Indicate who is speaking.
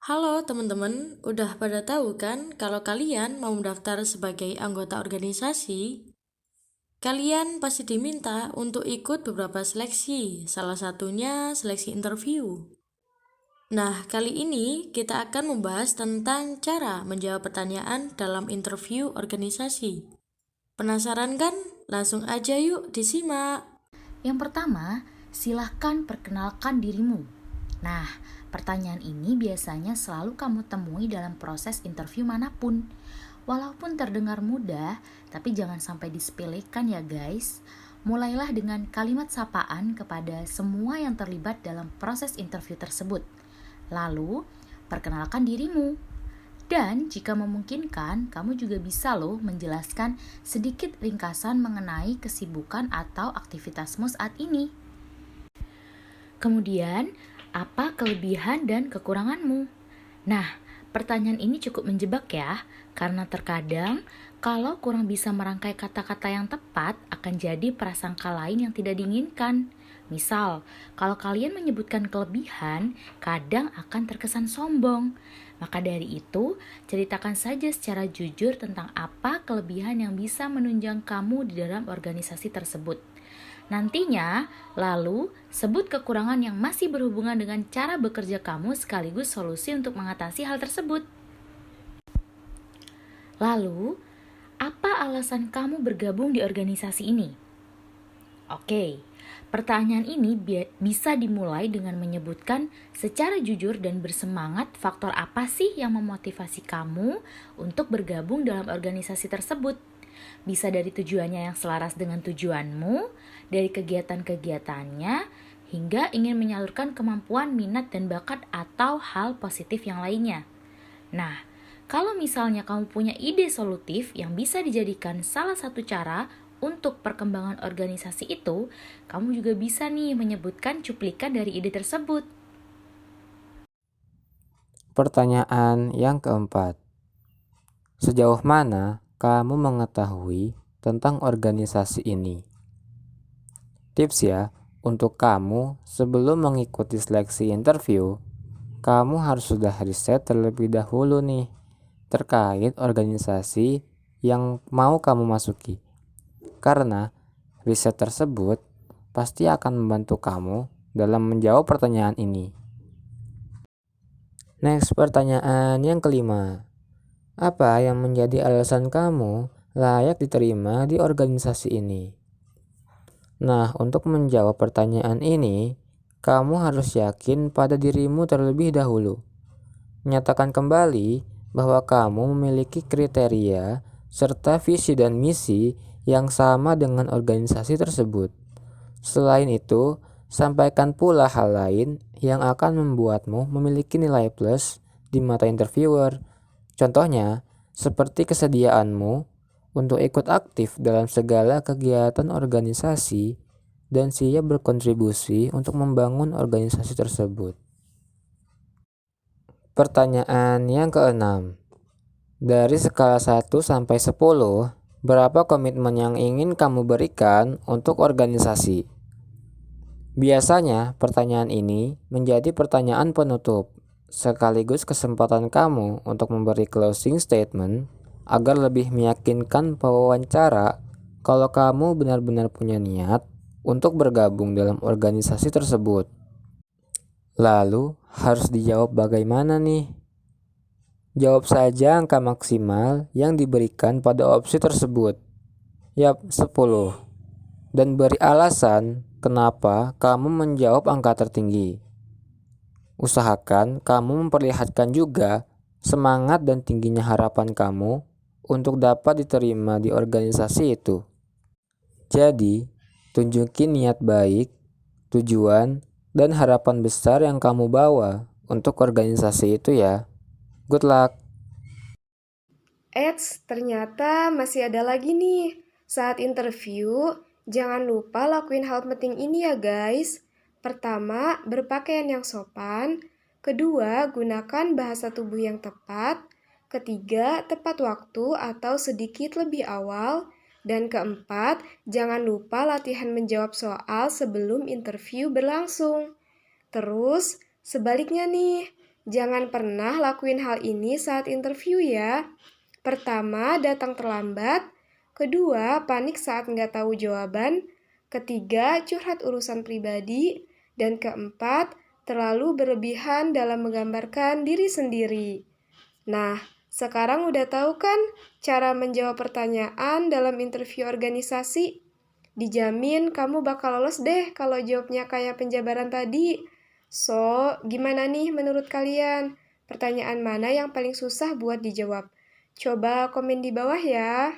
Speaker 1: Halo teman-teman, udah pada tahu kan kalau kalian mau mendaftar sebagai anggota organisasi? Kalian pasti diminta untuk ikut beberapa seleksi, salah satunya seleksi interview. Nah, kali ini kita akan membahas tentang cara menjawab pertanyaan dalam interview organisasi. Penasaran kan? Langsung aja yuk disimak.
Speaker 2: Yang pertama, silahkan perkenalkan dirimu. Nah, pertanyaan ini biasanya selalu kamu temui dalam proses interview manapun. Walaupun terdengar mudah, tapi jangan sampai disepelekan ya guys. Mulailah dengan kalimat sapaan kepada semua yang terlibat dalam proses interview tersebut. Lalu, perkenalkan dirimu. Dan jika memungkinkan, kamu juga bisa loh menjelaskan sedikit ringkasan mengenai kesibukan atau aktivitasmu saat ini. Kemudian, apa kelebihan dan kekuranganmu? Nah, pertanyaan ini cukup menjebak ya, karena terkadang kalau kurang bisa merangkai kata-kata yang tepat akan jadi prasangka lain yang tidak diinginkan. Misal, kalau kalian menyebutkan kelebihan, kadang akan terkesan sombong. Maka dari itu, ceritakan saja secara jujur tentang apa kelebihan yang bisa menunjang kamu di dalam organisasi tersebut. Nantinya, lalu sebut kekurangan yang masih berhubungan dengan cara bekerja kamu sekaligus solusi untuk mengatasi hal tersebut. Lalu, apa alasan kamu bergabung di organisasi ini? Oke, pertanyaan ini bisa dimulai dengan menyebutkan secara jujur dan bersemangat faktor apa sih yang memotivasi kamu untuk bergabung dalam organisasi tersebut. Bisa dari tujuannya yang selaras dengan tujuanmu, dari kegiatan-kegiatannya, hingga ingin menyalurkan kemampuan, minat, dan bakat atau hal positif yang lainnya. Nah, kalau misalnya kamu punya ide solutif yang bisa dijadikan salah satu cara untuk perkembangan organisasi itu, kamu juga bisa nih menyebutkan cuplikan dari ide tersebut.
Speaker 3: Pertanyaan yang keempat, sejauh mana kamu mengetahui tentang organisasi ini? Tips ya, untuk kamu sebelum mengikuti seleksi interview, kamu harus sudah riset terlebih dahulu nih terkait organisasi yang mau kamu masuki. Karena riset tersebut pasti akan membantu kamu dalam menjawab pertanyaan ini. Next, pertanyaan yang kelima. Apa yang menjadi alasan kamu layak diterima di organisasi ini? Nah, untuk menjawab pertanyaan ini, kamu harus yakin pada dirimu terlebih dahulu. Nyatakan kembali bahwa kamu memiliki kriteria serta visi dan misi yang sama dengan organisasi tersebut. Selain itu, sampaikan pula hal lain yang akan membuatmu memiliki nilai plus di mata interviewer. Contohnya, seperti kesediaanmu untuk ikut aktif dalam segala kegiatan organisasi dan siap berkontribusi untuk membangun organisasi tersebut. Pertanyaan yang keenam. Dari skala 1 sampai 10, berapa komitmen yang ingin kamu berikan untuk organisasi? Biasanya, pertanyaan ini menjadi pertanyaan penutup, sekaligus kesempatan kamu untuk memberi closing statement agar lebih meyakinkan pewawancara kalau kamu benar-benar punya niat untuk bergabung dalam organisasi tersebut. Lalu, harus dijawab bagaimana nih? Jawab saja angka maksimal yang diberikan pada opsi tersebut. Yap, 10. Dan beri alasan kenapa kamu menjawab angka tertinggi. Usahakan kamu memperlihatkan juga semangat dan tingginya harapan kamu untuk dapat diterima di organisasi itu. Jadi, tunjukin niat baik, tujuan, dan harapan besar yang kamu bawa untuk organisasi itu ya. Good luck!
Speaker 4: Ternyata masih ada lagi nih. Saat interview, jangan lupa lakuin hal penting ini ya guys. Pertama, berpakaian yang sopan. Kedua, gunakan bahasa tubuh yang tepat. Ketiga, tepat waktu atau sedikit lebih awal. Dan keempat, jangan lupa latihan menjawab soal sebelum interview berlangsung. Terus, sebaliknya nih, Jangan pernah lakuin hal ini saat interview ya. Pertama, datang terlambat. Kedua, panik saat nggak tahu jawaban. Ketiga, curhat urusan pribadi. Dan keempat, terlalu berlebihan dalam menggambarkan diri sendiri. Nah, sekarang udah tahu kan cara menjawab pertanyaan dalam interview organisasi? Dijamin kamu bakal lolos deh kalau jawabnya kayak penjabaran tadi. So, gimana nih menurut kalian? Pertanyaan mana yang paling susah buat dijawab? Coba komen di bawah ya.